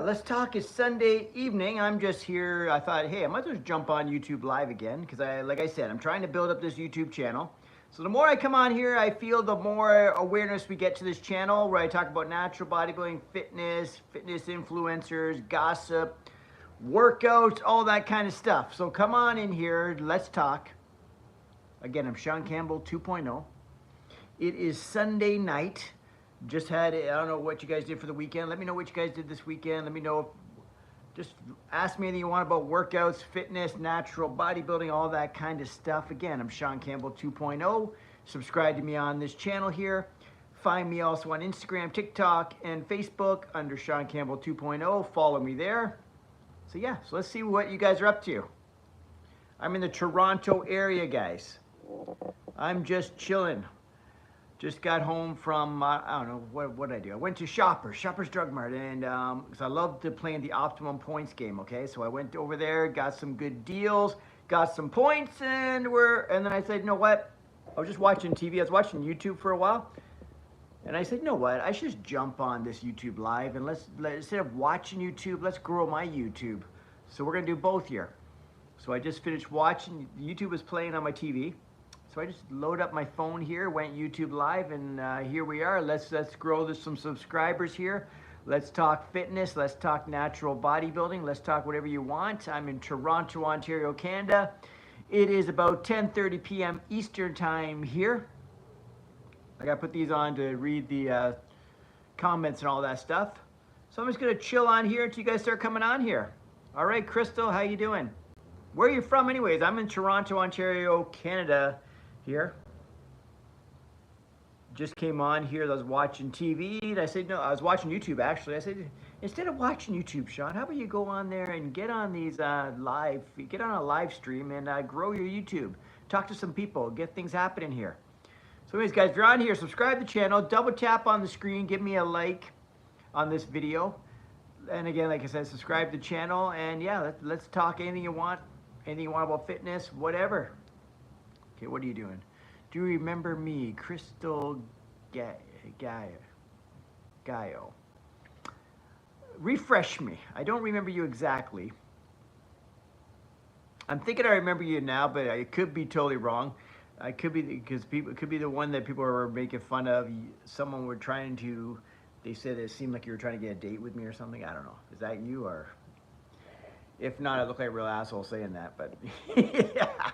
Let's talk is Sunday evening. I'm just here. I thought, hey, I might as well jump on YouTube Live again because like I said, I'm trying to build up this YouTube channel. So the more I come on here, I feel the more awareness we get to this channel where I talk about natural bodybuilding, fitness influencers, gossip, workouts, all that kind of stuff. So come on in here. Let's talk. Again, I'm Shaun Campbell 2.0. It is Sunday night. Just had, I don't know what you guys did for the weekend. Let me know what you guys did this weekend. Let me know, just ask me anything you want about workouts, fitness, natural bodybuilding, all that kind of stuff. Again, I'm Shaun Campbell 2.0. Subscribe to me on this channel here. Find me also on Instagram, TikTok, and Facebook under Shaun Campbell 2.0. Follow me there. So yeah, so let's see what you guys are up to. I'm in the Toronto area, guys. I'm just chilling. Just got home from, I don't know, what did I do? I went to Shoppers Drug Mart, and because I love to play in the Optimum Points game, okay? So I went over there, got some good deals, got some points, and then I said, you know what? I was just watching TV. I was watching YouTube for a while, and I said, you know what? I should just jump on this YouTube Live, and instead of watching YouTube, let's grow my YouTube. So we're gonna do both here. So I just finished watching, YouTube was playing on my TV. So I just load up my phone here, went YouTube Live, and here we are. Let's grow some subscribers here. Let's talk fitness. Let's talk natural bodybuilding. Let's talk whatever you want. I'm in Toronto, Ontario, Canada. It is about 10:30 p.m. Eastern time here. I got to put these on to read the comments and all that stuff. So I'm just going to chill on here until you guys start coming on here. All right, Crystal, how you doing? Where are you from anyways? I'm in Toronto, Ontario, Canada. Here. Just came on here. I was watching TV. And I said, no, I was watching YouTube actually. I said, instead of watching YouTube, Shaun, how about you go on there and get on these get on a live stream and grow your YouTube. Talk to some people, get things happening here. So anyways, guys, if you're on here, subscribe to the channel, double tap on the screen, give me a like on this video. And again, like I said, subscribe to the channel, and yeah, let's talk anything you want about fitness, whatever. Okay, what are you doing? Do you remember me, Crystal Gaio? Refresh me. I don't remember you exactly. I'm thinking I remember you now, but I could be totally wrong. I could be, because it could be the one that people were making fun of. Someone were trying to, they said it seemed like you were trying to get a date with me or something. I don't know. Is that you or? If not, I look like a real asshole saying that, but yeah,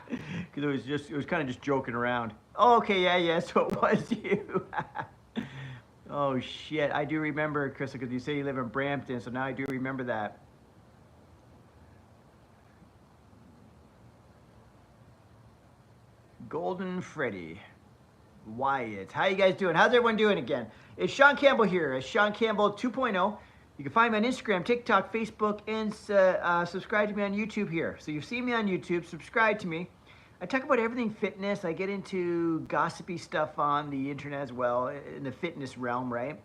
because it was kind of just joking around. Oh, okay, yeah, so it was you. Oh shit, I do remember, Chris, because you say you live in Brampton, so now I do remember that. Golden Freddy, Wyatt, how you guys doing? How's everyone doing again? It's Shaun Campbell here. It's Shaun Campbell 2.0. You can find me on Instagram, TikTok, Facebook, and subscribe to me on YouTube here. So you've seen me on YouTube, subscribe to me. I talk about everything fitness. I get into gossipy stuff on the internet as well, in the fitness realm, right?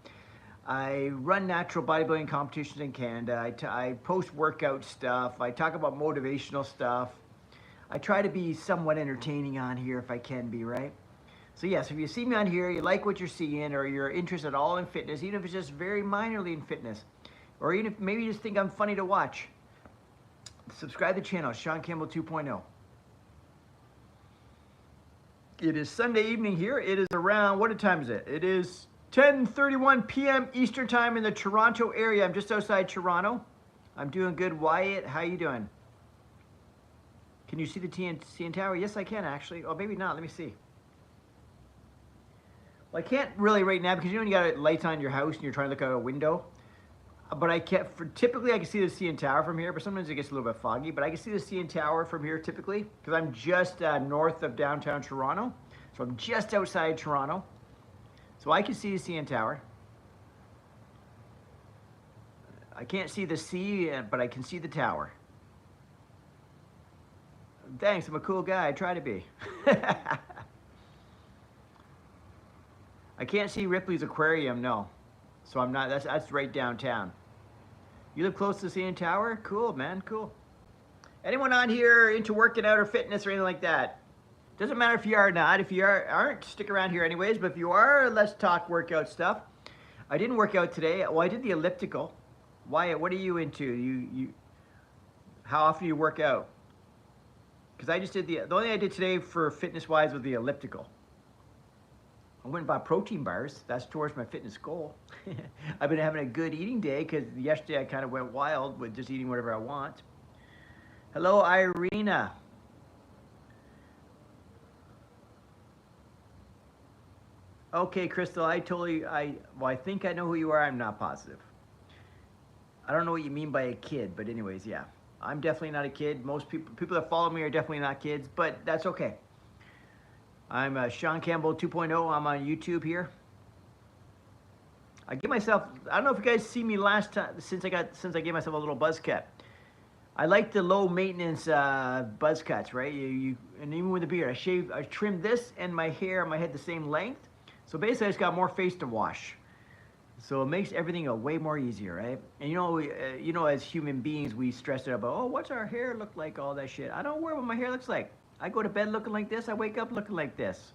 I run natural bodybuilding competitions in Canada. I post workout stuff. I talk about motivational stuff. I try to be somewhat entertaining on here if I can be, right? So yes, if you see me on here, you like what you're seeing, or you're interested at all in fitness, even if it's just very minorly in fitness, or even if maybe you just think I'm funny to watch, subscribe to the channel, Shaun Campbell 2.0. It is Sunday evening here. It is around, what time is it? It is 10:31 p.m. Eastern time in the Toronto area. I'm just outside Toronto. I'm doing good. Wyatt, how you doing? Can you see the CN Tower? Yes, I can actually. Oh, maybe not. Let me see. Well, I can't really right now because you know when you got lights on your house and you're trying to look out a window. But I can't, typically I can see the CN Tower from here, but sometimes it gets a little bit foggy. But I can see the CN Tower from here typically because I'm just north of downtown Toronto. So I'm just outside Toronto. So I can see the CN Tower. I can't see the sea, but I can see the tower. Thanks, I'm a cool guy. I try to be. I can't see Ripley's Aquarium, no. So I'm not, that's right downtown. You live close to the CN Tower? Cool, man, cool. Anyone on here into working out or fitness or anything like that? Doesn't matter if you are or not. If you aren't, stick around here anyways. But if you are, let's talk workout stuff. I didn't work out today. Well, I did the elliptical. Wyatt, what are you into? How often do you work out? Because I just did the only thing I did today for fitness-wise was the elliptical. I went and bought protein bars. That's towards my fitness goal. I've been having a good eating day because yesterday I kind of went wild with just eating whatever I want. Hello, Irina. Okay, Crystal, I think I know who you are. I'm not positive. I don't know what you mean by a kid, but anyways, yeah. I'm definitely not a kid. Most people that follow me are definitely not kids, but that's okay. I'm Shaun Campbell 2.0. I'm on YouTube here. I give myself, I don't know if you guys see me last time, since I gave myself a little buzz cut. I like the low maintenance buzz cuts, right? And even with the beard, I trimmed this and my hair, my head the same length. So basically I just got more face to wash. So it makes everything way more easier, right? And you know, as human beings, we stress it about, oh, what's our hair look like, all that shit. I don't worry what my hair looks like. I go to bed looking like this. I wake up looking like this.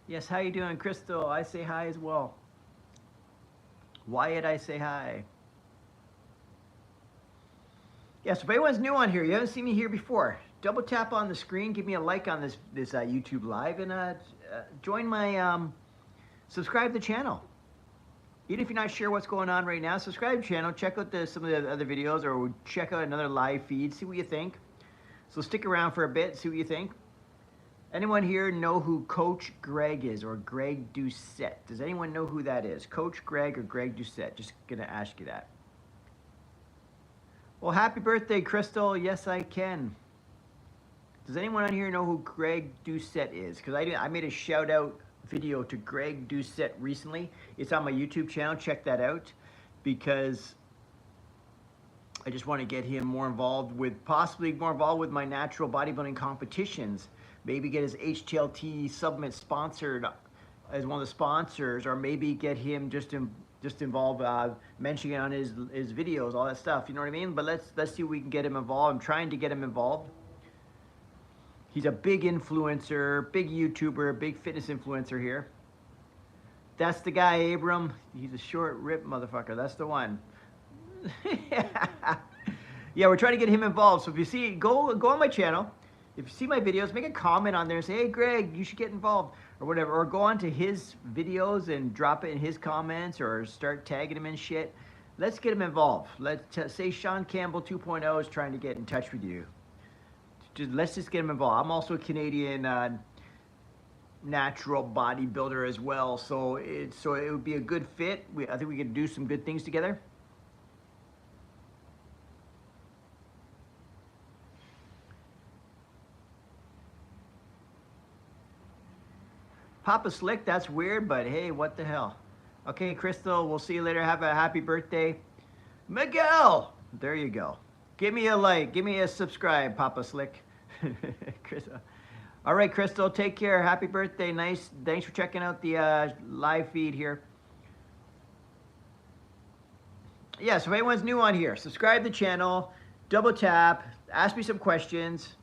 Yes, how you doing, Crystal? I say hi as well. Wyatt, I say hi. Yeah, so if anyone's new on here, you haven't seen me here before, double tap on the screen, give me a like on this YouTube live, and join my, subscribe to the channel. Even if you're not sure what's going on right now, subscribe to the channel, check out some of the other videos, or check out another live feed, see what you think. So stick around for a bit, see what you think. Anyone here know who Coach Greg is, or Greg Doucette? Does anyone know who that is? Coach Greg or Greg Doucette? Just gonna ask you that. Well, happy birthday, Crystal. Yes, I can. Does anyone on here know who Greg Doucette is? Because I made a shout out video to Greg Doucette recently. It's on my YouTube channel. Check that out, because I just want to get him more involved with, possibly more involved with my natural bodybuilding competitions. Maybe get his HTLT supplement sponsored as one of the sponsors, or maybe get him just involved, mentioning it on his videos, all that stuff. You know what I mean? But let's see if we can get him involved. I'm trying to get him involved. He's a big influencer, big YouTuber, big fitness influencer here. That's the guy, Abram. He's a short, ripped motherfucker. That's the one. Yeah, we're trying to get him involved. So if you see, go on my channel. If you see my videos, make a comment on there and say, hey, Greg, you should get involved, or whatever. Or go on to his videos and drop it in his comments, or start tagging him in shit. Let's get him involved. Let's say Shaun Campbell 2.0 is trying to get in touch with you. Let's just get him involved. I'm also a Canadian natural bodybuilder as well, so it would be a good fit. I think we could do some good things together. Papa Slick, that's weird, but hey, what the hell? Okay, Crystal, we'll see you later. Have a happy birthday. Miguel, there you go. Give me a like, give me a subscribe, Papa Slick. Crystal. All right, Crystal, take care. Happy birthday. Nice. Thanks for checking out the live feed here. Yeah, so if anyone's new on here, subscribe to the channel, double tap, ask me some questions.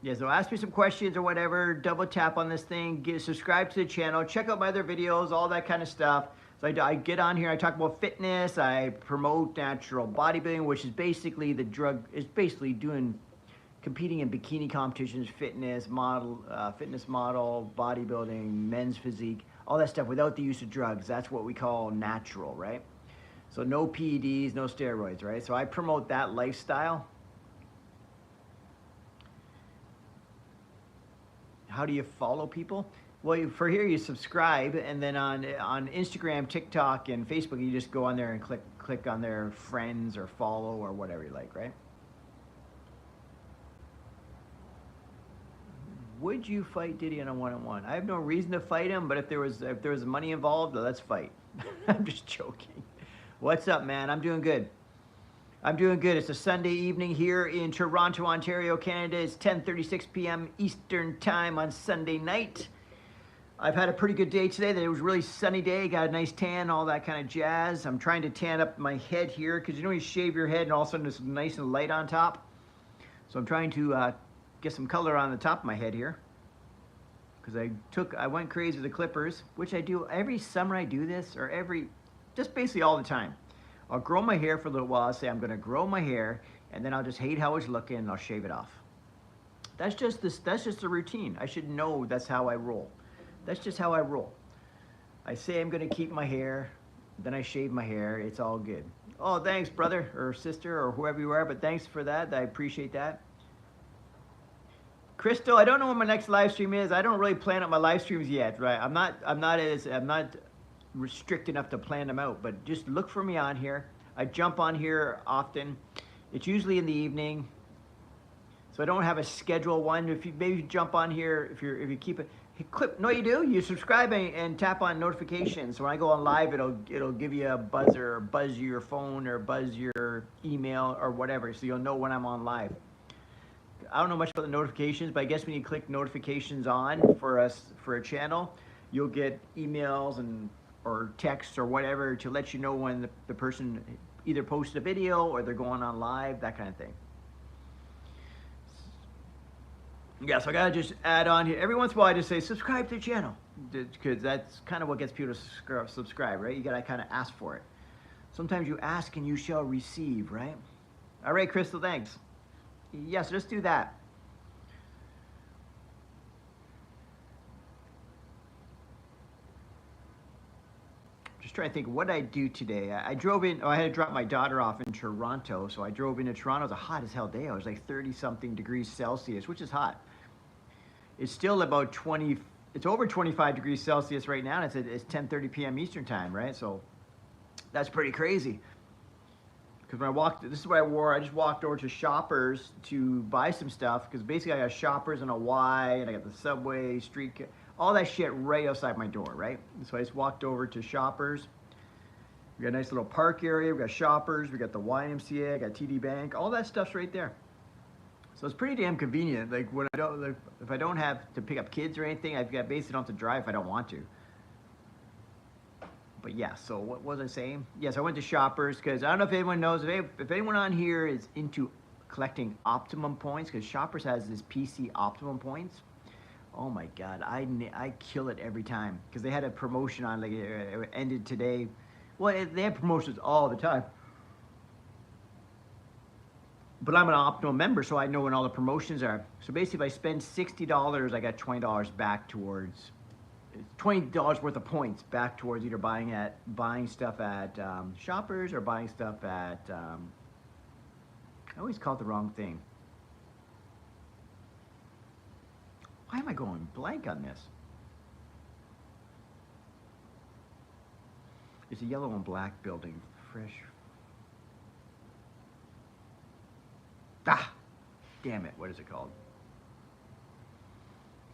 Yeah, so ask me some questions or whatever, double tap on this thing, subscribe to the channel, check out my other videos, all that kind of stuff. So I get on here, I talk about fitness, I promote natural bodybuilding, which is basically competing in bikini competitions, fitness model, bodybuilding, men's physique, all that stuff without the use of drugs. That's what we call natural, right? So no PEDs, no steroids, right? So I promote that lifestyle. How do you follow people? Well, for here you subscribe, and then on Instagram, TikTok, and Facebook, you just go on there and click on their friends or follow or whatever you like, right? Would you fight Diddy on a one-on-one? I have no reason to fight him, but if there was money involved, let's fight. I'm just joking. What's up, man? I'm doing good. I'm doing good. It's a Sunday evening here in Toronto, Ontario, Canada. It's 10:36 p.m. Eastern Time on Sunday night. I've had a pretty good day today. It was a really sunny day. Got a nice tan, all that kind of jazz. I'm trying to tan up my head here because you shave your head and all of a sudden it's nice and light on top. So I'm trying to get some color on the top of my head here, because I went crazy with the clippers, which I do every summer. I do this, or just basically all the time. I'll grow my hair for a little while. I'll say I'm going to grow my hair, and then I'll just hate how it's looking, and I'll shave it off. That's just the routine. I should know that's how I roll. That's just how I roll. I say I'm going to keep my hair, then I shave my hair. It's all good. Oh, thanks, brother or sister or whoever you are, but thanks for that. I appreciate that. Crystal, I don't know when my next live stream is. I don't really plan out my live streams yet, right? I'm not restricted enough to plan them out, but just look for me on here. I jump on here often. It's usually in the evening, so I don't have a scheduled one. If you maybe jump on here, if you keep it. No, you do. You subscribe and tap on notifications. So when I go on live, it'll give you a buzzer, or buzz your phone, or buzz your email, or whatever, so you'll know when I'm on live. I don't know much about the notifications, but I guess when you click notifications on for a channel, you'll get emails or texts or whatever to let you know when the person either posted a video or they're going on live, that kind of thing. Yeah, so I gotta just add on here. Every once in a while I just say, subscribe to the channel, because that's kind of what gets people to subscribe, right? You gotta kind of ask for it. Sometimes you ask and you shall receive, right? All right, Crystal, thanks. Yes, let's do that. Just trying to think what I do today. I drove in, I had to drop my daughter off in Toronto, so I drove into Toronto. It was a hot as hell day. It was like 30-something degrees Celsius, which is hot. It's still about 20, it's over 25 degrees Celsius right now, and it's 10:30 p.m. Eastern time, right? So that's pretty crazy. Because when I walked, this is what I wore. I just walked over to Shoppers to buy some stuff, because basically I got Shoppers and a Y, and I got the Subway, street, all that shit right outside my door, right? So I just walked over to Shoppers. We got a nice little park area. We got Shoppers. We got the YMCA. I got TD Bank. All that stuff's right there. So it's pretty damn convenient. Like when if I don't have to pick up kids or anything, I've got basically don't have to drive if I don't want to. But yeah, so what was I saying? Yes, I went to Shoppers, because I don't know if anyone knows, if anyone on here is into collecting optimum points, because Shoppers has this PC optimum points. Oh my God, I kill it every time, because they had a promotion on, like it ended today. Well, they have promotions all the time. But I'm an optimum member, so I know when all the promotions are. So basically, if I spend $60, I got $20 back towards, $20 worth of points back towards either buying stuff at Shoppers, or buying stuff at, I always call it the wrong thing. Why am I going blank on this? It's a yellow and black building, fresh. Ah, damn it! What is it called?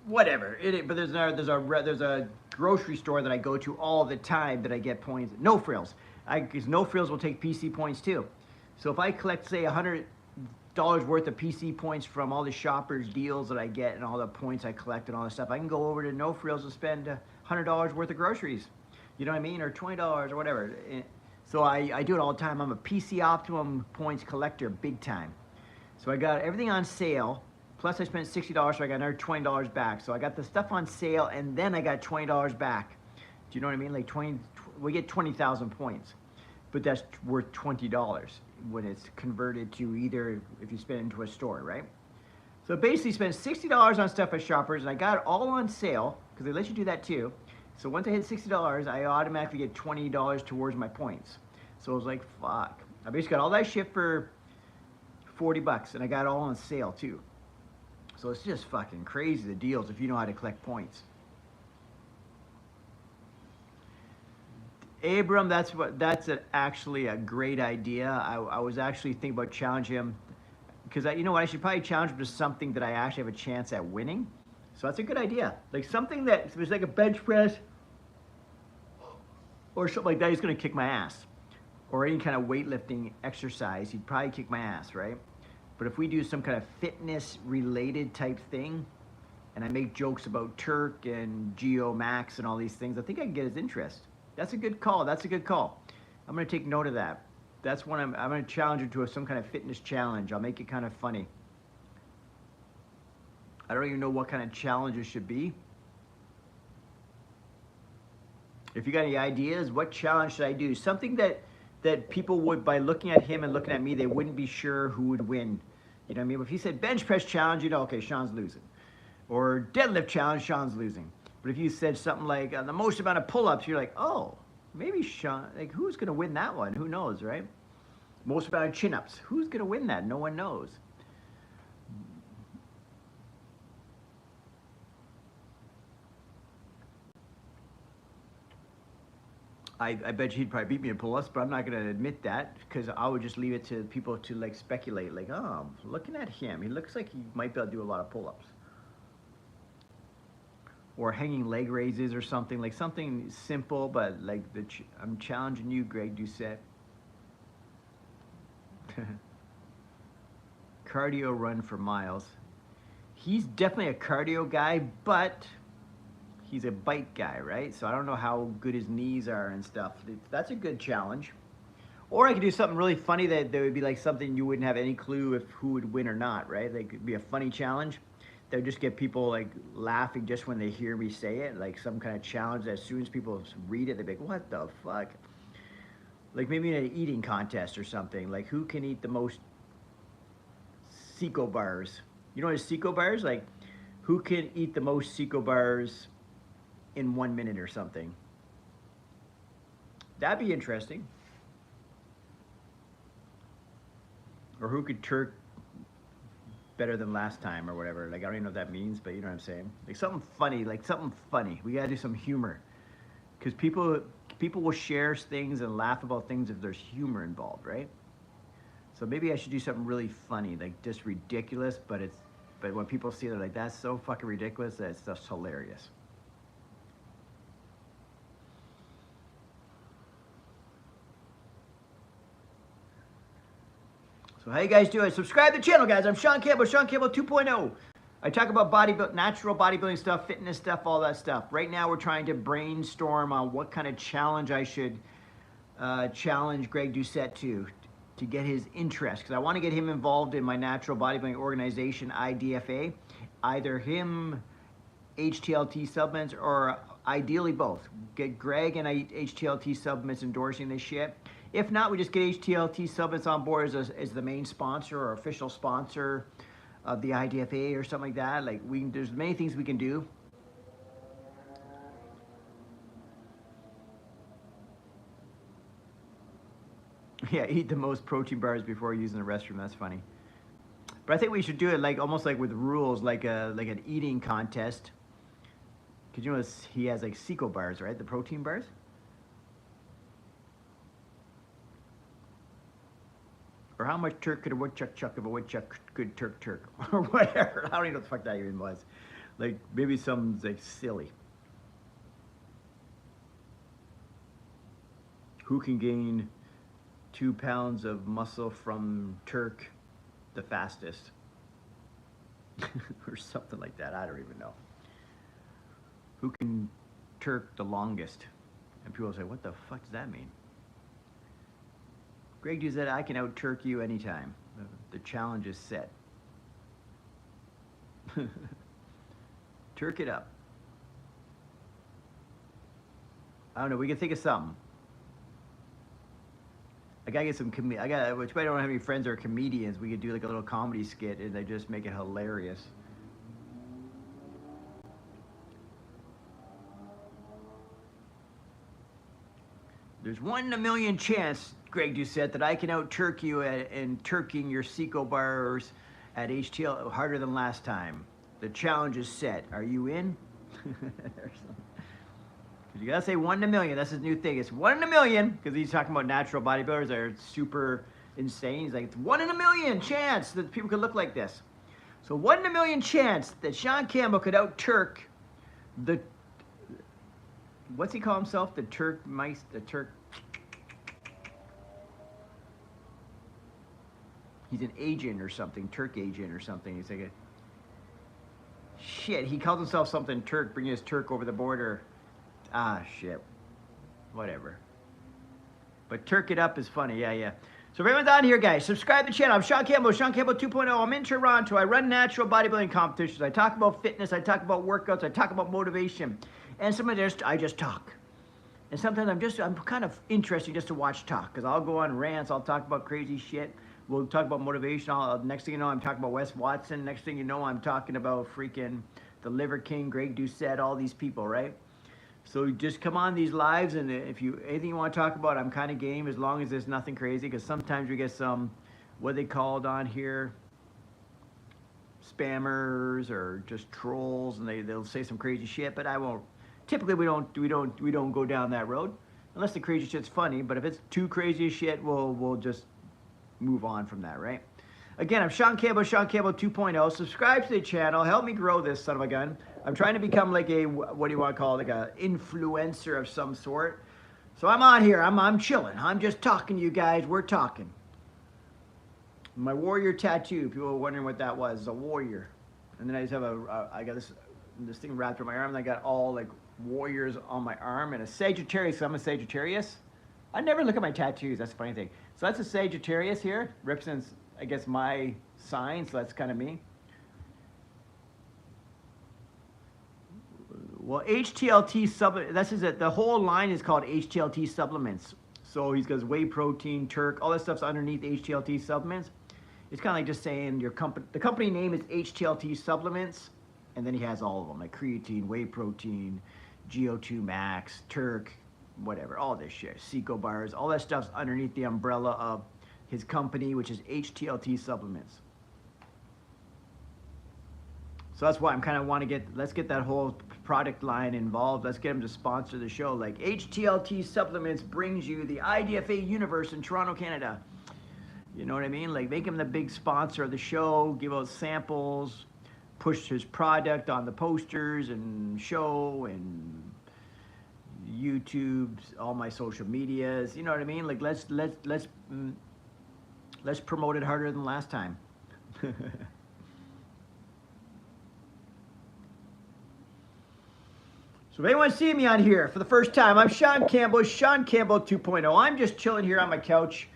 Whatever. But there's a grocery store that I go to all the time that I get points. No Frills. Because No Frills will take PC points too. So if I collect, say, $100 worth of PC points from all the Shoppers deals that I get and all the points I collect and all that stuff, I can go over to No Frills and spend $100 worth of groceries. You know what I mean? Or $20 or whatever. So I do it all the time. I'm a PC Optimum points collector big time. So I got everything on sale, plus I spent $60, so I got another $20 back. So I got the stuff on sale, and then I got $20 back. Do you know what I mean? Like we get 20,000 points, but that's worth $20 when it's converted to either if you spend it into a store, right? So basically spend $60 on stuff at Shoppers, and I got it all on sale, because they let you do that too. So once I hit $60, I automatically get $20 towards my points. So I was like, fuck. I basically got all that shit for $40, and I got it all on sale too. So it's just fucking crazy, the deals, if you know how to collect points. Abram, that's actually a great idea. I was actually thinking about challenging him, because you know what, I should probably challenge him to something that I actually have a chance at winning. So that's a good idea. Like something that was like a bench press or something like that, he's gonna kick my ass. Or any kind of weightlifting exercise, he'd probably kick my ass, right? But if we do some kind of fitness-related type thing, and I make jokes about Turk and Geo Max and all these things, I think I can get his interest. That's a good call. That's a good call. I'm going to take note of that. That's when I'm going to challenge him to some kind of fitness challenge. I'll make it kind of funny. I don't even know what kind of challenge it should be. If you got any ideas, what challenge should I do? Something that people would, by looking at him and looking at me, they wouldn't be sure who would win. You know what I mean? If he said bench press challenge, you know, okay, Shaun's losing. Or deadlift challenge, Shaun's losing. But if you said something like the most amount of pull-ups, you're like, oh, maybe Shaun, like who's gonna win that one? Who knows, right? Most amount of chin-ups, who's gonna win that? No one knows. I bet you he'd probably beat me in pull-ups, but I'm not going to admit that because I would just leave it to people to like speculate, like, oh, looking at him, he looks like he might be able to do a lot of pull-ups. Or hanging leg raises or something, like something simple, but like I'm challenging you, Greg Doucette. Cardio run for miles. He's definitely a cardio guy, but he's a bike guy, right? So I don't know how good his knees are and stuff. That's a good challenge. Or I could do something really funny that would be like something you wouldn't have any clue if who would win or not, right? Like it'd be a funny challenge that would just get people like laughing just when they hear me say it. Like some kind of challenge that as soon as people read it, they'd be like, what the fuck? Like maybe in an eating contest or something. Like who can eat the most Seco bars? You know what a Seco bar is? Like who can eat the most Seco bars in 1 minute or something. That'd be interesting. Or who could Turk better than last time or whatever. Like I don't even know what that means, but you know what I'm saying. Like something funny, like something funny. We gotta do some humor. Because people will share things and laugh about things if there's humor involved, right? So maybe I should do something really funny, like just ridiculous, but when people see it, they're like, that's so fucking ridiculous, that's just hilarious. So how you guys doing? Subscribe to the channel, guys. I'm Shaun Campbell, Shaun Campbell 2.0. I talk about natural bodybuilding stuff, fitness stuff, all that stuff. Right now we're trying to brainstorm on what kind of challenge I should challenge Greg Doucette to get his interest. Because I want to get him involved in my natural bodybuilding organization, IDFA. Either him, HTLT supplements, or ideally both. Get Greg and HTLT supplements endorsing this shit. If not, we just get HTLT supplements on board as the main sponsor or official sponsor of the IDFA or something like that. Like there's many things we can do. Yeah, eat the most protein bars before using the restroom. That's funny. But I think we should do it like almost like with rules, like an eating contest. Cause you know he has like Seco bars, right? The protein bars. Or how much Turk could a woodchuck chuck if a woodchuck could Turk? Or whatever. I don't even know what the fuck that even was. Like, maybe something's like silly. Who can gain 2 pounds of muscle from Turk the fastest? Or something like that. I don't even know. Who can Turk the longest? And people say, what the fuck does that mean? Greg Doucette, I can out-Turk you anytime. The challenge is set. Turk it up. I don't know, we can think of something. I gotta get some which I don't have any friends that are comedians. We could do like a little comedy skit and they just make it hilarious. There's 1 in a million chance, Greg Doucette, that I can out-Turk you in Turking your Seco bars at HTL harder than last time. The challenge is set. Are you in? You gotta say 1 in a million. That's his new thing. It's 1 in a million, because he's talking about natural bodybuilders that are super insane. He's like, it's 1 in a million chance that people could look like this. So 1 in a million chance that Shaun Campbell could out-Turk the, what's he call himself? The Turk mice, the Turk. He's an agent or something, Turk agent or something. He's like shit, he calls himself something Turk, bringing his Turk over the border. Ah, shit. Whatever. But Turk it up is funny, yeah. So if everyone's on here, guys, subscribe to the channel. I'm Shaun Campbell, Shaun Campbell 2.0. I'm in Toronto. I run natural bodybuilding competitions. I talk about fitness. I talk about workouts. I talk about motivation. And sometimes I just talk. And sometimes I'm kind of interested just to watch talk, because I'll go on rants. I'll talk about crazy shit. We'll talk about motivation. Next thing you know, I'm talking about Wes Watson. Next thing you know, I'm talking about freaking the Liver King, Greg Doucette, all these people, right? So just come on these lives, and if you anything you want to talk about, I'm kind of game, as long as there's nothing crazy, because sometimes we get some, what they called on here, spammers or just trolls, and they'll say some crazy shit, but I won't. Typically we don't go down that road unless the crazy shit's funny. But if it's too crazy shit, we'll just move on from that, right? Again, I'm Shaun Campbell, Shaun Campbell 2.0. Subscribe to the channel. Help me grow this son of a gun. I'm trying to become like a, what do you want to call it, like a influencer of some sort. So I'm on here. I'm chilling. I'm just talking to you guys. We're talking. My warrior tattoo. People were wondering what that was. It's a warrior. And then I just have I got this thing wrapped around my arm, and I got all like warriors on my arm, and a Sagittarius. So I'm a Sagittarius. I never look at my tattoos. That's the funny thing. So that's a Sagittarius here. Represents, I guess, my sign. So that's kind of me. Well, HTLT supplement. That's his. The whole line is called HTLT supplements. So he's got whey protein, Turk. All that stuff's underneath HTLT supplements. It's kind of like just saying your company. The company name is HTLT supplements, and then he has all of them, like creatine, whey protein, GO2 Max, Turk, whatever, all this shit, Seco bars, all that stuff's underneath the umbrella of his company, which is HTLT supplements. So that's why I'm kind of want to let's get that whole product line involved. Let's get them to sponsor the show. Like HTLT supplements brings you the IDFA universe in Toronto, Canada. You know what I mean? Like make him the big sponsor of the show, give out samples, push his product on the posters and show and YouTube, all my social medias. You know what I mean? Like let's promote it harder than last time. So if anyone see me on here for the first time, I'm Shaun Campbell, Shaun Campbell 2.0. I'm just chilling here on my couch.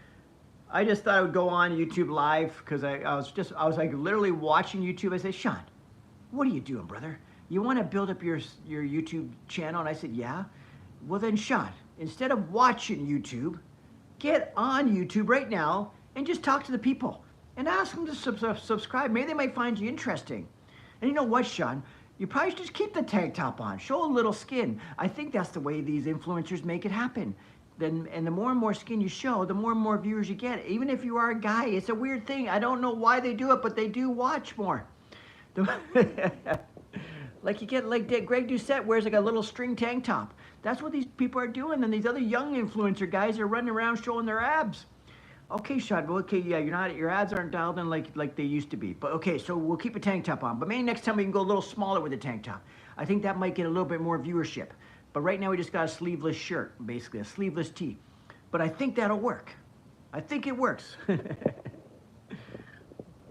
I just thought I would go on YouTube live because I was like literally watching YouTube. I said, Shaun, what are you doing, brother? You want to build up your YouTube channel? And I said, yeah. Well then, Shaun, instead of watching YouTube, get on YouTube right now and just talk to the people and ask them to subscribe. Maybe they might find you interesting. And you know what, Shaun? You probably should just keep the tank top on. Show a little skin. I think that's the way these influencers make it happen. And the more and more skin you show, the more and more viewers you get. Even if you are a guy, it's a weird thing. I don't know why they do it, but they do watch more. Like you get, like Greg Doucette wears like a little string tank top. That's what these people are doing. And these other young influencer guys are running around showing their abs. Okay, Shaun, well, okay, yeah, your abs aren't dialed in like they used to be. But okay, so we'll keep a tank top on. But maybe next time we can go a little smaller with the tank top. I think that might get a little bit more viewership. But right now we just got a sleeveless shirt, basically, a sleeveless tee. But I think that'll work. I think it works.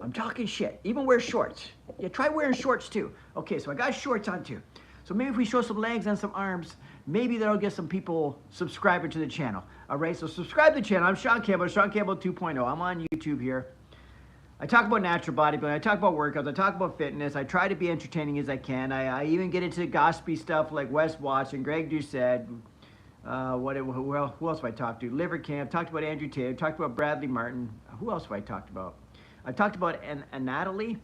I'm talking shit. Even wear shorts. Yeah, try wearing shorts too. Okay, so I got shorts on too. So maybe if we show some legs and some arms, maybe that'll get some people subscribing to the channel. All right, so subscribe to the channel. I'm Shaun Campbell, Shaun Campbell 2.0. I'm on YouTube here. I talk about natural bodybuilding. I talk about workouts. I talk about fitness. I try to be entertaining as I can. I even get into gossipy stuff like Wes Watson, Greg Doucette. Who else have I talked to? Liver King. I've talked about Andrew Tate. I've talked about Bradley Martin. Who else have I talked about? I've talked about Natalie,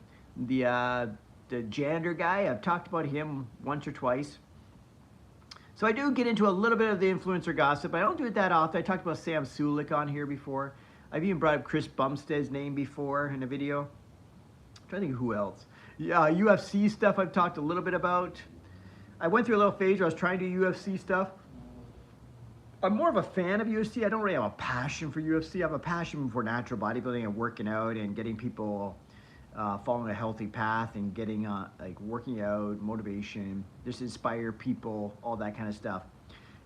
the janitor guy. I've talked about him once or twice. So I do get into a little bit of the influencer gossip. I don't do it that often. I talked about Sam Sulik on here before. I've even brought up Chris Bumstead's name before in a video. I'm trying to think of who else. Yeah, UFC stuff I've talked a little bit about. I went through a little phase where I was trying to do UFC stuff. I'm more of a fan of UFC. I don't really have a passion for UFC. I have a passion for natural bodybuilding and working out and getting people following a healthy path and getting like working out, motivation, just inspire people, all that kind of stuff.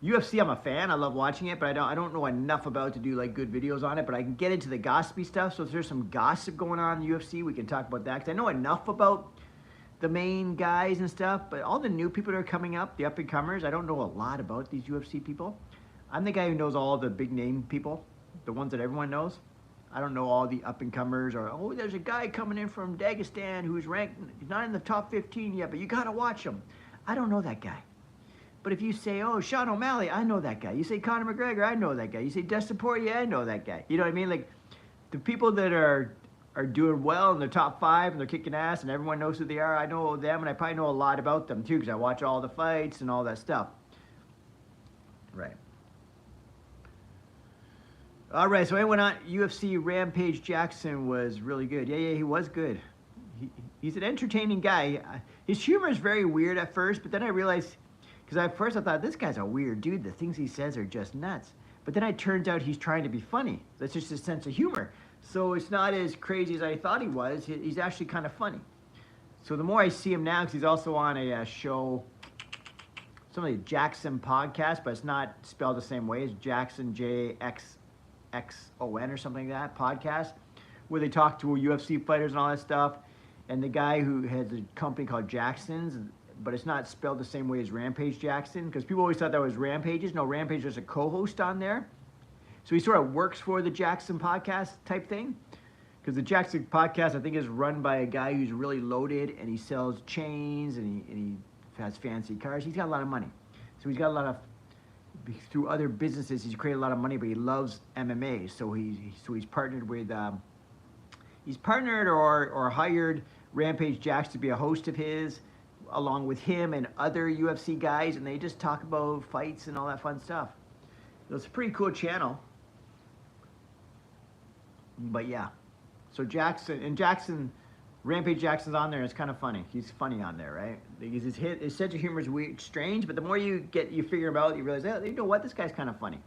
UFC, I'm a fan. I love watching it, but I don't know enough about it to do like good videos on it. But I can get into the gossipy stuff. So if there's some gossip going on in UFC, we can talk about that. Because I know enough about the main guys and stuff. But all the new people that are coming up, the up and comers, I don't know a lot about these UFC people. I'm the guy who knows all the big name people, the ones that everyone knows. I don't know all the up-and-comers, or, oh, there's a guy coming in from Dagestan who's ranked, he's not in the top 15 yet, but you got to watch him. I don't know that guy. But if you say, oh, Shaun O'Malley, I know that guy. You say Conor McGregor, I know that guy. You say Dustin Poirier, I know that guy. You know what I mean? Like, the people that are doing well in the top 5 and they're kicking ass and everyone knows who they are, I know them, and I probably know a lot about them too because I watch all the fights and all that stuff. Right. All right, so I went on UFC. Rampage Jackson was really good. Yeah, he was good. He's an entertaining guy. His humor is very weird at first, but then I realized, because at first I thought, this guy's a weird dude. The things he says are just nuts. But then it turns out he's trying to be funny. That's just his sense of humor. So it's not as crazy as I thought he was. He's actually kind of funny. So the more I see him now, because he's also on a show, some of the Jackson podcast, but it's not spelled the same way. It's Jackson, JXXON or something like that, podcast, where they talk to UFC fighters and all that stuff. And the guy who has a company called Jackson's, but it's not spelled the same way as Rampage Jackson, because people always thought that was Rampage's. No, Rampage is a co-host on there. So he sort of works for the Jackson podcast type thing, because the Jackson podcast, I think, is run by a guy who's really loaded, and he sells chains, and he has fancy cars. He's got a lot of money. So he's got a lot of, through other businesses, he's created a lot of money, but he loves MMA. So he's partnered with, he's partnered or hired Rampage Jackson to be a host of his, along with him and other UFC guys, and they just talk about fights and all that fun stuff. It's a pretty cool channel. But yeah, so Rampage Jackson's on there. It's kind of funny. He's funny on there, right? His sense of humor is weird, strange, but the more you figure him out, you realize, oh, you know what, this guy's kind of funny.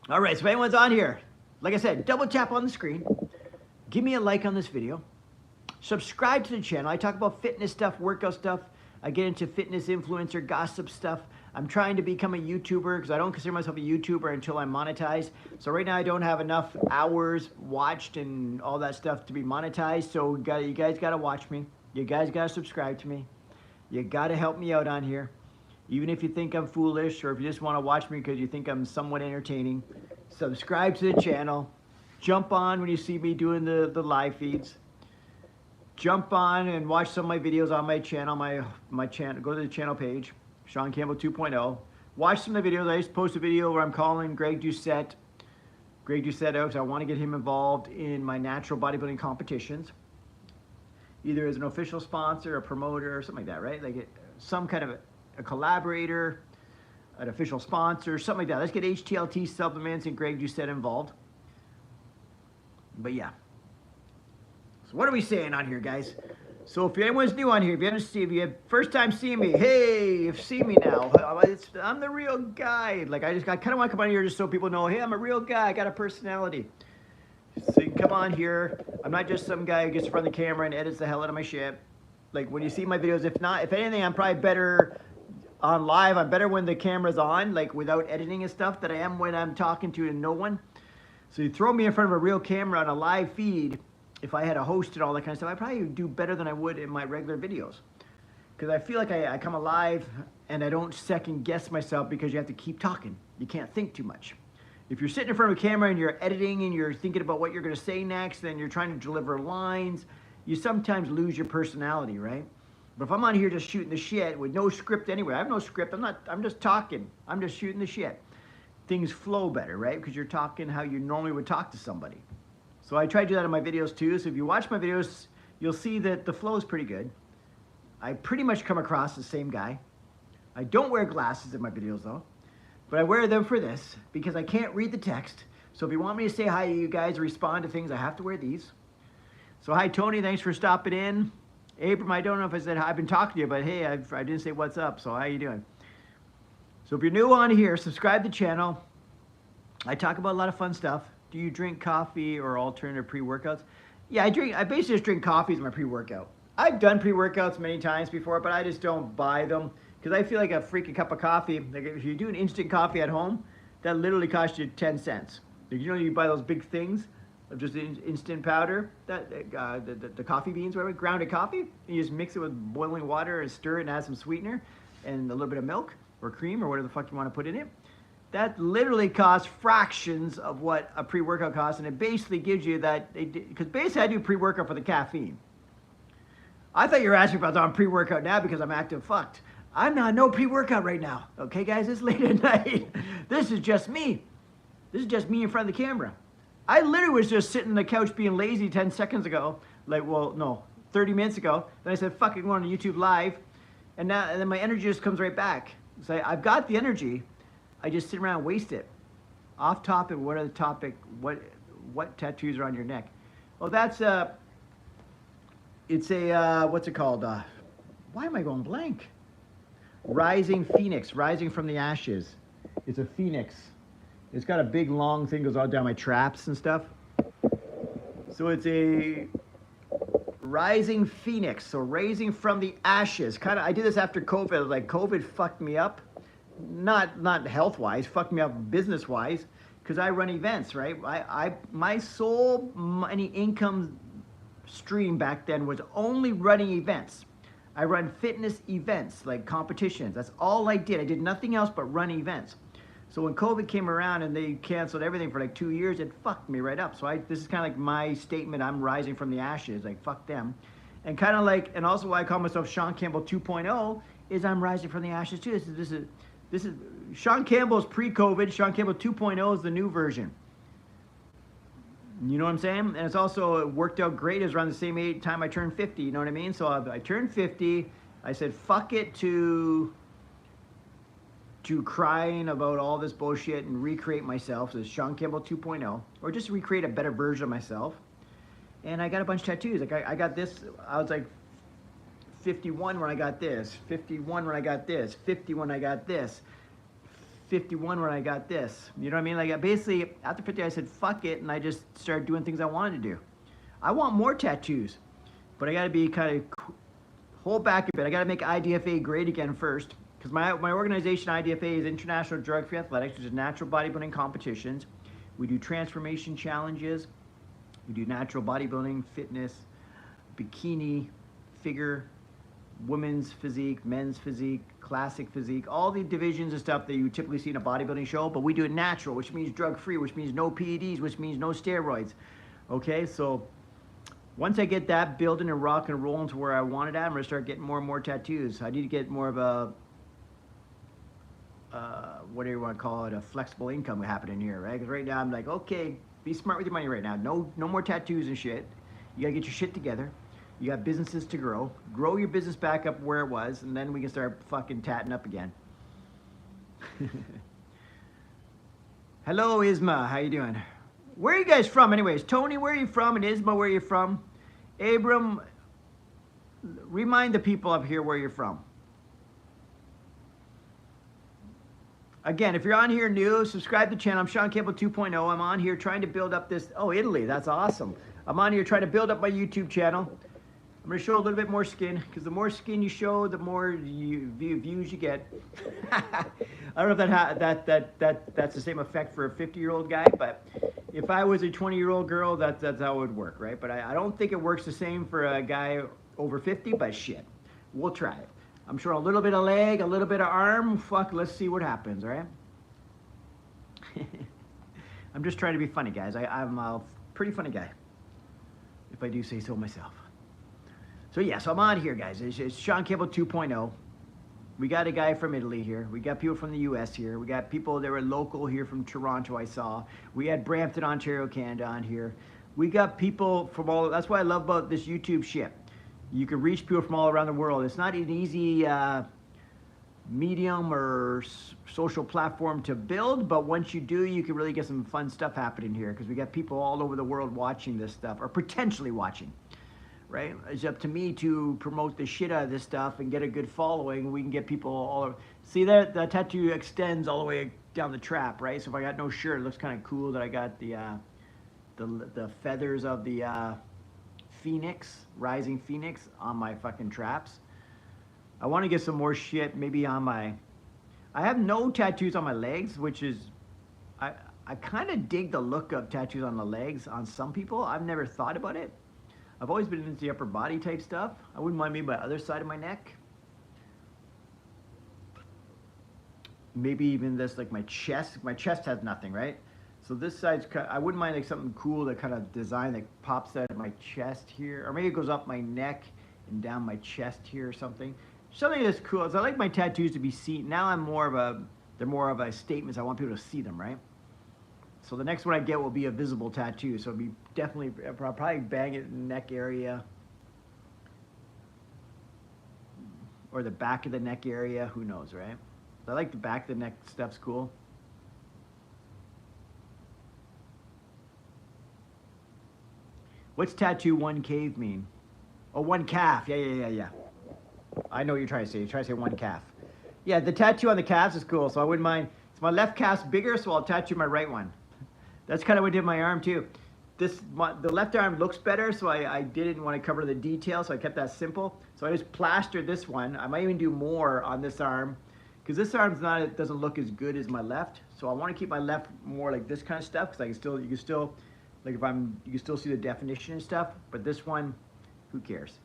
All right, so if anyone's on here, like I said, double tap on the screen, give me a like on this video, subscribe to the channel. I talk about fitness stuff, workout stuff. I get into fitness influencer gossip stuff. I'm trying to become a YouTuber because I don't consider myself a YouTuber until I'm monetized. So right now I don't have enough hours watched and all that stuff to be monetized. So you guys got to watch me. You guys got to subscribe to me. You got to help me out on here. Even if you think I'm foolish, or if you just want to watch me because you think I'm somewhat entertaining, subscribe to the channel. Jump on when you see me doing the live feeds. Jump on and watch some of my videos on my channel, my channel. Go to the channel page, Shaun Campbell 2.0. Watch some of the videos. I just post a video where I'm calling Greg Doucette out because I want to get him involved in my natural bodybuilding competitions, either as an official sponsor, a promoter, or something like that, right? Like some kind of a collaborator, an official sponsor, something like that. Let's get HTLT supplements and Greg Doucette involved. But yeah. So what are we saying on here, guys? So if anyone's new on here, if you have first time seeing me, hey, you've seen me now. I'm the real guy. Like I kind of want to come on here just so people know, hey, I'm a real guy. I got a personality. So you can come on here. I'm not just some guy who gets in front of the camera and edits the hell out of my shit. Like when you see my videos, if anything, I'm probably better on live. I'm better when the camera's on, like without editing and stuff, than I am when I'm talking to no one. So you throw me in front of a real camera on a live feed. If I had a host and all that kind of stuff, I'd probably do better than I would in my regular videos. Because I feel like I come alive and I don't second guess myself because you have to keep talking. You can't think too much. If you're sitting in front of a camera and you're editing and you're thinking about what you're going to say next and you're trying to deliver lines, you sometimes lose your personality, right? But if I'm on here just shooting the shit with no script anywhere, I have no script, I'm just talking. I'm just shooting the shit. Things flow better, right? Because you're talking how you normally would talk to somebody. So I try to do that in my videos too. So if you watch my videos, you'll see that the flow is pretty good. I pretty much come across the same guy. I don't wear glasses in my videos though, but I wear them for this because I can't read the text. So if you want me to say hi to you guys or respond to things, I have to wear these. So hi Tony, thanks for stopping in. Abram, I don't know if I said hi. I've been talking to you, but hey, I didn't say what's up. So how you doing? So if you're new on here, subscribe to the channel. I talk about a lot of fun stuff. Do you drink coffee or alternative pre-workouts? Yeah, I basically just drink coffee as my pre-workout. I've done pre-workouts many times before, but I just don't buy them because I feel like a freaking cup of coffee. Like if you do an instant coffee at home, that literally costs you 10 cents. Like, you know, you buy those big things of just instant powder, the coffee beans, whatever, grounded coffee. And you just mix it with boiling water and stir it and add some sweetener and a little bit of milk. or cream or whatever the fuck you want to put in it. That literally costs fractions of what a pre-workout costs, and it basically gives you that, because basically I do pre-workout for the caffeine. I thought you were asking about on pre-workout now because I'm active fucked. I'm not no pre-workout right now. Okay, guys, it's late at night. This is just me. This is just me in front of the camera. I literally was just sitting on the couch being lazy 10 seconds ago. Like, well, no, 30 minutes ago. Then I said, fuck, I'm going on YouTube Live. And then my energy just comes right back. So I've got the energy. I just sit around and waste it. Off topic, what are the topic? What tattoos are on your neck? Well, that's it's a, what's it called? Why am I going blank? Rising Phoenix, rising from the ashes. It's a phoenix. It's got a big long thing goes all down my traps and stuff. So it's a rising phoenix, so raising from the ashes. Kind of, I did this after COVID. Like COVID fucked me up. Not health-wise, fucked me up business-wise, because I run events, right? My sole money income stream back then was only running events. I run fitness events, like competitions. That's all I did. I did nothing else but run events. So when COVID came around and they canceled everything for like 2 years, it fucked me right up. So this is kind of like my statement. I'm rising from the ashes, like fuck them. And kind of like, and also why I call myself Shaun Campbell 2.0 is I'm rising from the ashes too. This is Shaun Campbell's pre-COVID. Shaun Campbell 2.0 is the new version. You know what I'm saying? And it's also, it worked out great. It was around the same time I turned 50, you know what I mean? So I turned 50. I said, fuck it to crying about all this bullshit and recreate myself. So it's Shaun Campbell 2.0, or just recreate a better version of myself. And I got a bunch of tattoos. Like I got this, I was like 51 when I got this, 51 when I got this, 50 when I got this, 51 when I got this. You know what I mean? Like I basically, after 50, I said, fuck it, and I just started doing things I wanted to do. I want more tattoos, but I gotta be kind of, hold back a bit. I gotta make IDFA great again first, because my organization, IDFA, is International Drug-Free Athletics, which is natural bodybuilding competitions. We do transformation challenges. We do natural bodybuilding, fitness, bikini, figure, women's physique, men's physique, classic physique, all the divisions and stuff that you typically see in a bodybuilding show, but we do it natural, which means drug-free, which means no PEDs, which means no steroids. Okay, so once I get that building and rock and rolling to where I want it at, I'm gonna start getting more and more tattoos. I need to get more of a, what do you want to call it, a flexible income happening here, right? Because right now I'm like, okay, be smart with your money right now. No more tattoos and shit. You gotta get your shit together. You got businesses to grow. Grow your business back up where it was, and then we can start fucking tatting up again. Hello, Isma. How you doing? Where are you guys from anyways? Tony, where are you from? And Isma, where are you from? Abram, remind the people up here where you're from. Again, if you're on here new, subscribe to the channel. I'm Shaun Campbell 2.0. I'm on here trying to build up this, oh, Italy, that's awesome. I'm on here trying to build up my YouTube channel. I'm going to show a little bit more skin, because the more skin you show, the more views you get. I don't know if that's the same effect for a 50-year-old guy, but if I was a 20-year-old girl, that's how it would work, right? But I don't think it works the same for a guy over 50, but shit, we'll try it. I'm sure a little bit of leg, a little bit of arm, fuck, let's see what happens, all right? I'm just trying to be funny, guys. I'm a pretty funny guy, if I do say so myself. So yeah, so I'm on here, guys. It's Shaun Campbell 2.0. We got a guy from Italy here. We got people from the US here. We got people that were local here from Toronto, I saw. We had Brampton, Ontario, Canada on here. We got people from all, that's what I love about this YouTube shit. You can reach people from all around the world. It's not an easy medium or social platform to build, but once you do, you can really get some fun stuff happening here, because we got people all over the world watching this stuff, or potentially watching. Right? It's up to me to promote the shit out of this stuff and get a good following. We can get people all over. See that tattoo extends all the way down the trap, right? So if I got no shirt, it looks kind of cool that I got the feathers of the phoenix, rising phoenix on my fucking traps. I want to get some more shit maybe on my, I have no tattoos on my legs, which is, I kind of dig the look of tattoos on the legs on some people. I've never thought about it. I've always been into the upper body type stuff. I wouldn't mind maybe my other side of my neck. maybe even this, like my chest. My chest has nothing, right? So this side's, I wouldn't mind like something cool that kind of design that pops out of my chest here, or maybe it goes up my neck and down my chest here or something. Something that's cool. So I like my tattoos to be seen. Now they're more of a statements. I want people to see them, right? So the next one I get will be a visible tattoo. So it'll be definitely, I'll probably bang it in the neck area. Or the back of the neck area, who knows, right? I like the back of the neck stuff's cool. What's tattoo one cave mean? Oh, one calf. Yeah. I know what you're trying to say. You're trying to say one calf. Yeah, the tattoo on the calves is cool, so I wouldn't mind. So my left calf's bigger, so I'll tattoo my right one. That's kind of what I did my arm too. The left arm looks better, so I didn't want to cover the detail, so I kept that simple. So I just plastered this one. I might even do more on this arm, because this arm's not, it doesn't look as good as my left. So I want to keep my left more like this kind of stuff, because you can still, like you can still see the definition and stuff. But this one, who cares?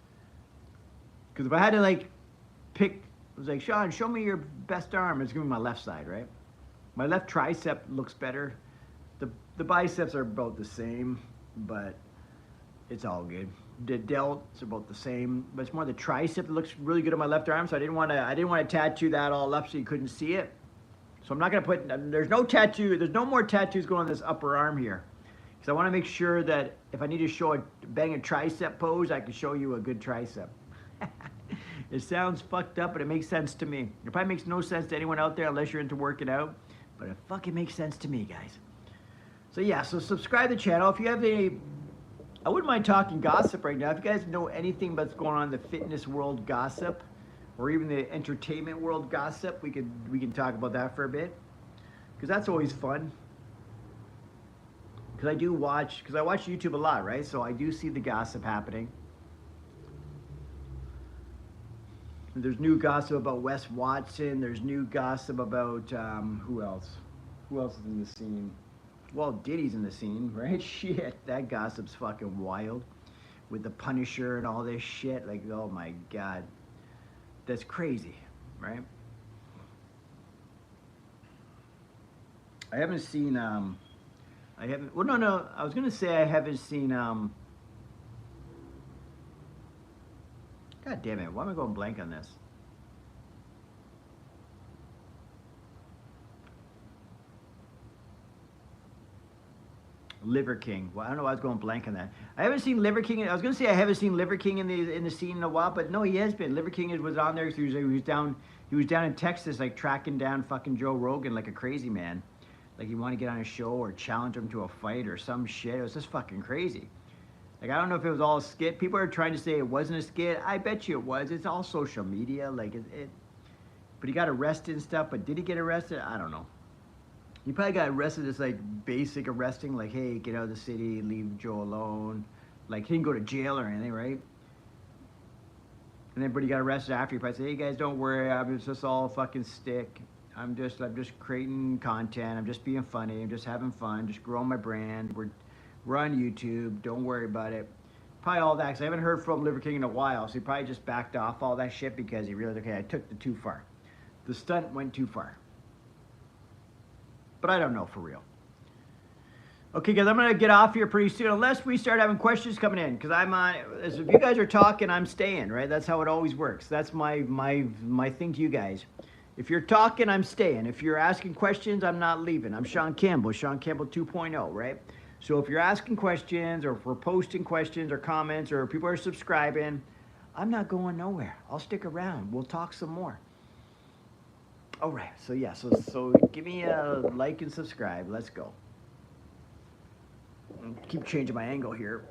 Because if I had to like pick, it was like, Shaun, show me your best arm. It's gonna be my left side, right? My left tricep looks better. The biceps are about the same, but it's all good. The delts are about the same, but it's more the tricep that looks really good on my left arm. So I didn't want to tattoo that all up so you couldn't see it. So I'm not gonna put. There's no more tattoos going on this upper arm here, because I want to make sure that if I need to show bang a tricep pose, I can show you a good tricep. It sounds fucked up, but it makes sense to me. It probably makes no sense to anyone out there unless you're into working out, but it fucking makes sense to me, guys. So yeah, so subscribe to the channel. If you have any, I wouldn't mind talking gossip right now. If you guys know anything about what's going on in the fitness world gossip, or even the entertainment world gossip, we can talk about that for a bit, because that's always fun. Because I watch YouTube a lot, right? So I do see the gossip happening. There's new gossip about Wes Watson. There's new gossip about, who else? Who else is in the scene? Well, Diddy's in the scene, right? Shit, that gossip's fucking wild. With the Punisher and all this shit. Like, oh my God. That's crazy, right? I haven't seen, well, no, I was gonna say I haven't seen, God damn it, why am I going blank on this? Liver King. Well, I don't know why I was going blank on that. I haven't seen Liver King. I was gonna say I haven't seen Liver King in the scene in a while, but no, he has been. Liver King was on there. He was down in Texas, like tracking down fucking Joe Rogan like a crazy man. Like he wanted to get on a show or challenge him to a fight or some shit. It was just fucking crazy. Like I don't know if it was all a skit. People are trying to say it wasn't a skit. I bet you it was. It's all social media. Like but he got arrested and stuff. But did he get arrested? I don't know. He probably got arrested as like basic arresting, like, hey, get out of the city, leave Joe alone. Like he didn't go to jail or anything, right? And then, but he got arrested after. He probably said, hey guys, don't worry, I'm just all fucking stick. I'm just creating content. I'm just being funny. I'm just having fun. Just growing my brand. We're on YouTube. Don't worry about it. Probably all that. Because I haven't heard from Liver King in a while, so he probably just backed off all that shit because he realized, okay, I took it too far. The stunt went too far. But I don't know for real. Okay, guys, I'm gonna get off here pretty soon, unless we start having questions coming in. Because I'm on. If you guys are talking, I'm staying. Right? That's how it always works. That's my thing to you guys. If you're talking, I'm staying. If you're asking questions, I'm not leaving. I'm Shaun Campbell, Shaun Campbell 2.0. Right? So if you're asking questions, or if we're posting questions or comments, or people are subscribing, I'm not going nowhere. I'll stick around. We'll talk some more. All right, so yeah, so give me a like and subscribe. Let's go. Keep changing my angle here.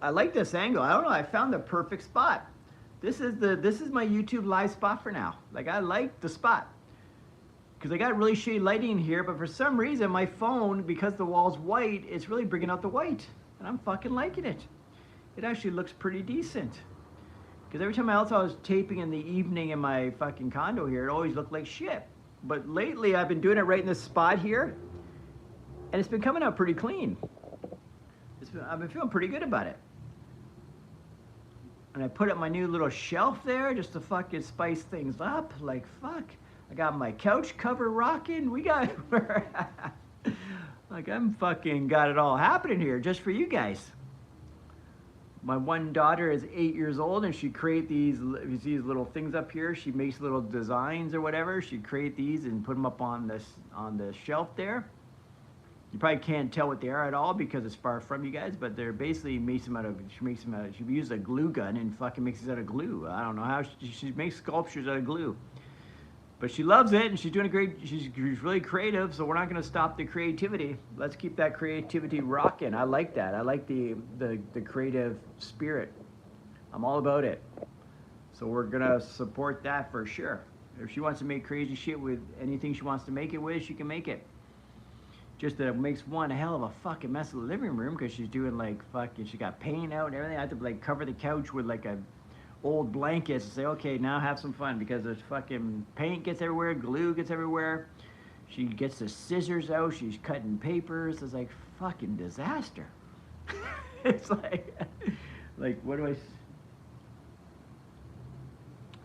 I like this angle. I don't know. I found the perfect spot. This is my YouTube live spot for now. Like I like the spot because I got really shady lighting in here, but for some reason my phone, because the wall's white, it's really bringing out the white, and I'm fucking liking it. It actually looks pretty decent. Because every time else I was taping in the evening in my fucking condo here, it always looked like shit. But lately I've been doing it right in this spot here, and it's been coming out pretty clean. I've been feeling pretty good about it. And I put up my new little shelf there just to fucking spice things up. Like, fuck. I got my couch cover rocking. We got, like I'm fucking got it all happening here just for you guys. My one daughter is 8 years old and she create these, if you see these little things up here, she makes little designs or whatever. She create these and put them up on the shelf there. You probably can't tell what they are at all because it's far from you guys, but they're basically makes them out of, she uses a glue gun and fucking makes it out of glue. I don't know how, she makes sculptures out of glue. But she loves it and she's doing a great, she's really creative, so we're not gonna stop the creativity. Let's keep that creativity rocking. I like that. I like the creative spirit. I'm all about it. So we're gonna support that for sure. If she wants to make crazy shit with anything she wants to make it with, she can make it. Just that it makes one hell of a fucking mess of the living room because she's doing like fucking, she got paint out and everything. I have to like cover the couch with like a old blankets and say, okay, now have some fun because there's fucking paint gets everywhere, glue gets everywhere. She gets the scissors out, she's cutting papers. It's like fucking disaster. It's like what do I?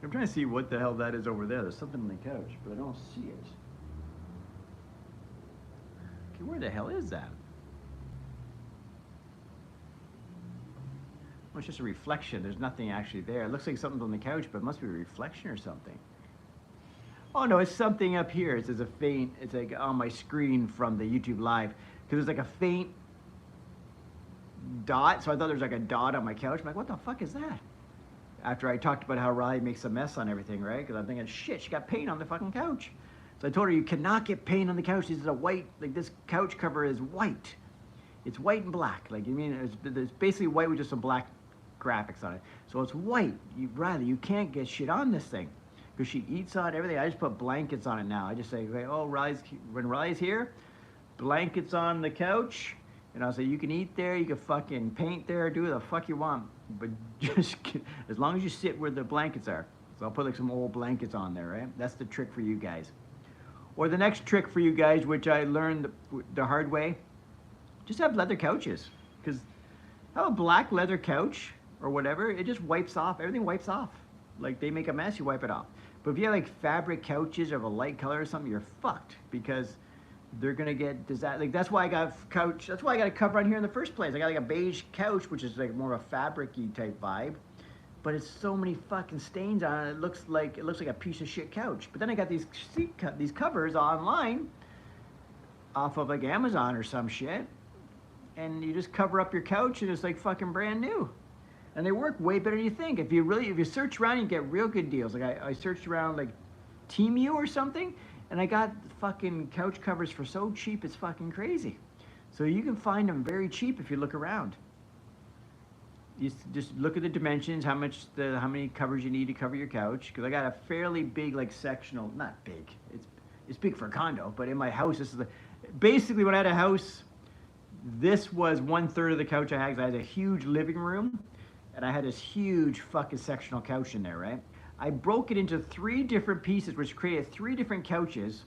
I'm trying to see what the hell that is over there. There's something on the couch, but I don't see it. Where the hell is that? Well, it's just a reflection. There's nothing actually there. It looks like something's on the couch, but it must be a reflection or something. Oh no, it's something up here. It says a faint, it's like on my screen from the YouTube live. Because there's like a faint dot, so I thought there was like a dot on my couch. I'm like, what the fuck is that? After I talked about how Riley makes a mess on everything, right? Because I'm thinking, shit, she got paint on the fucking couch. So I told her, you cannot get paint on the couch. This is a white, like this couch cover is white. It's white and black. Like, you mean, it's basically white with just some black graphics on it. So it's white. You can't get shit on this thing. Because she eats on everything. I just put blankets on it now. I just say, okay, oh, when Riley's here, blankets on the couch. And I'll say, you can eat there, you can fucking paint there, do what the fuck you want. But just, as long as you sit where the blankets are. So I'll put like some old blankets on there, right? That's the trick for you guys. Or the next trick for you guys, which I learned the hard way, just have leather couches. Because have a black leather couch or whatever, it just wipes off, everything wipes off. Like they make a mess, you wipe it off. But if you have like fabric couches of a light color or something, you're fucked because they're gonna get disaster. Like that's why I got a cover on here in the first place. I got like a beige couch, which is like more of a fabric-y type vibe. But it's so many fucking stains on it. It looks like a piece of shit couch. But then I got these covers online off of like Amazon or some shit, and you just cover up your couch and it's like fucking brand new. And they work way better than you think. If you search around, you get real good deals. Like I searched around like Temu or something, and I got fucking couch covers for so cheap it's fucking crazy. So you can find them very cheap if you look around. You just look at the dimensions, how many covers you need to cover your couch. Because I got a fairly big, like sectional, not big. It's big for a condo, but in my house, this is basically when I had a house, this was 1/3 of the couch I had. 'Cause I had a huge living room, and I had this huge fucking sectional couch in there, right? I broke it into 3 different pieces, which created 3 different couches,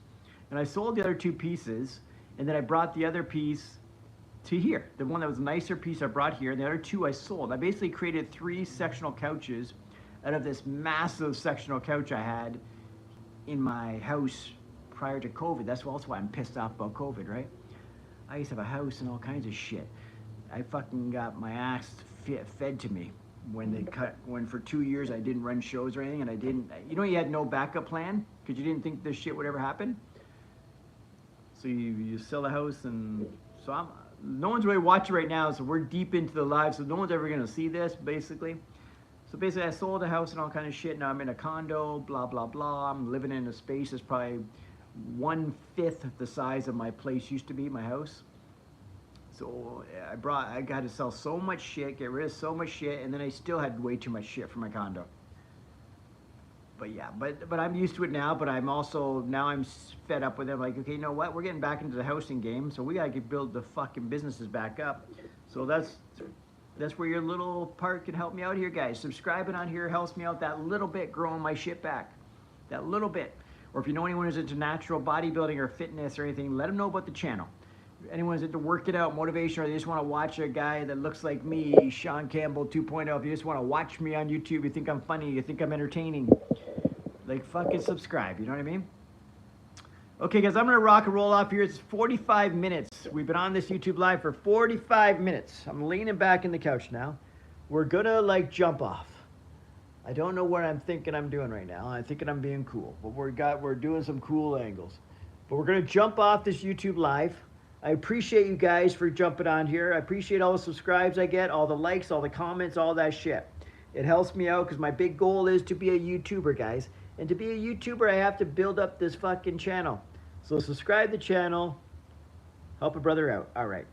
and I sold the other 2 pieces, and then I brought the other piece to here. The one that was a nicer piece I brought here, and the other 2 I sold. I basically created 3 sectional couches out of this massive sectional couch I had in my house prior to COVID. That's also why I'm pissed off about COVID, right? I used to have a house and all kinds of shit. I fucking got my ass fed to me when for 2 years I didn't run shows or anything, and you had no backup plan because you didn't think this shit would ever happen. So you sell the house, and so no one's really watching right now, so we're deep into the live, so no one's ever gonna see this, basically. So basically, I sold the house and all kind of shit. Now I'm in a condo, blah, blah, blah. I'm living in a space that's probably 1/5 the size of my place used to be, my house. So I got to sell so much shit, get rid of so much shit, and then I still had way too much shit for my condo. But yeah, but I'm used to it now, but I'm fed up with it. I'm like, okay, you know what? We're getting back into the housing game, so we gotta build the fucking businesses back up. So that's where your little part can help me out here, guys. Subscribing on here helps me out that little bit, growing my shit back. That little bit. Or if you know anyone who's into natural bodybuilding or fitness or anything, let them know about the channel. If anyone's into working out, motivation, or they just want to watch a guy that looks like me, Shaun Campbell 2.0, if you just want to watch me on YouTube, you think I'm funny, you think I'm entertaining, like fucking subscribe, you know what I mean? Okay, guys, I'm gonna rock and roll off here. It's 45 minutes. We've been on this YouTube live for 45 minutes. I'm leaning back in the couch now. We're gonna like jump off. I don't know what I'm thinking I'm doing right now. I'm thinking I'm being cool, but we're doing some cool angles. But we're gonna jump off this YouTube live. I appreciate you guys for jumping on here. I appreciate all the subscribes I get, all the likes, all the comments, all that shit. It helps me out because my big goal is to be a YouTuber, guys. And to be a YouTuber, I have to build up this fucking channel. So subscribe to the channel. Help a brother out. All right.